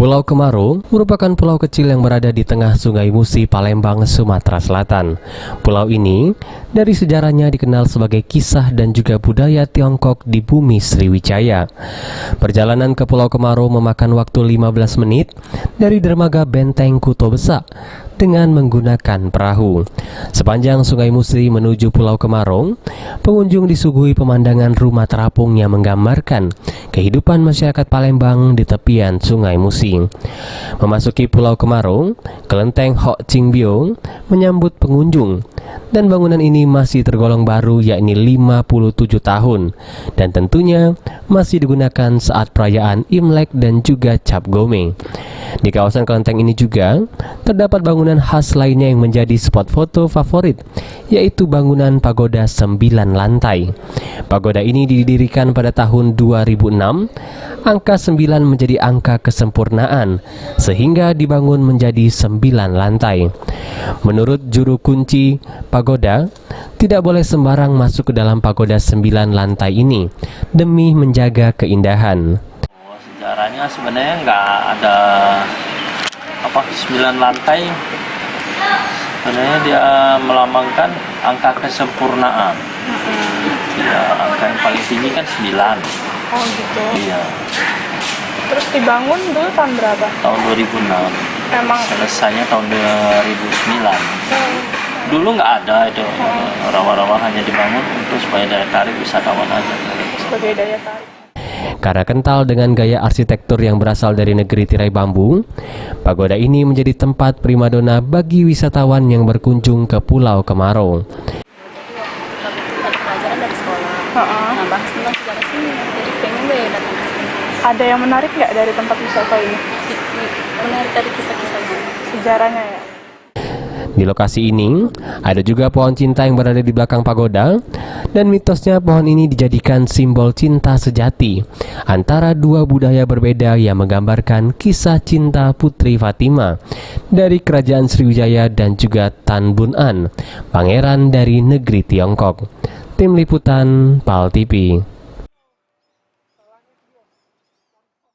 Pulau Kemaro merupakan pulau kecil yang berada di tengah Sungai Musi, Palembang, Sumatera Selatan. Pulau ini dari sejarahnya dikenal sebagai kisah dan juga budaya Tiongkok di bumi Sriwijaya. Perjalanan ke Pulau Kemaro memakan waktu 15 menit dari dermaga Benteng Kuto Besak dengan menggunakan perahu. Sepanjang Sungai Musi menuju Pulau Kemaro, pengunjung disuguhi pemandangan rumah terapung yang menggambarkan kehidupan masyarakat Palembang di tepian Sungai Musi. Memasuki Pulau Kemaro, kelenteng Hok Ching Bio menyambut pengunjung, dan bangunan ini masih tergolong baru, yakni 57 tahun, dan tentunya masih digunakan saat perayaan Imlek dan juga Cap Gome. Di kawasan kelenteng ini juga terdapat bangunan khas lainnya yang menjadi spot foto favorit, yaitu bangunan pagoda 9 lantai. Pagoda ini didirikan pada tahun 2006. Angka 9 menjadi angka kesempurnaan, sehingga dibangun menjadi 9 lantai. Menurut juru kunci pagoda, tidak boleh sembarang masuk ke dalam pagoda 9 lantai ini demi menjaga keindahan. Sejarahnya sebenarnya nggak ada 9 lantai. Sebenarnya dia melambangkan angka kesempurnaan. Ya, angka yang paling tinggi kan 9. Oh gitu. Iya. Terus dibangun dulu tahun berapa? Tahun 2006. Emang Selesainya tahun 2009. Dulu nggak ada itu. Rawa-rawa hanya dibangun untuk supaya daya tarik wisatawan aja. sebagai daya tarik. Karena kental dengan gaya arsitektur yang berasal dari negeri tirai bambu, pagoda ini menjadi tempat primadona bagi wisatawan yang berkunjung ke Pulau Kemaro. Pelajaran dari sekolah, bahas tentang sejarah sini, jadi pengen deh datang ke sini. Ada yang menarik nggak dari tempat wisata ini? Menarik dari kisah-kisahnya. Sejarahnya ya? Di lokasi ini, ada juga pohon cinta yang berada di belakang pagoda, dan mitosnya pohon ini dijadikan simbol cinta sejati antara dua budaya berbeda yang menggambarkan kisah cinta Putri Fatima dari Kerajaan Sriwijaya dan juga Tan Bun An, pangeran dari negeri Tiongkok. Tim Liputan PAL TV.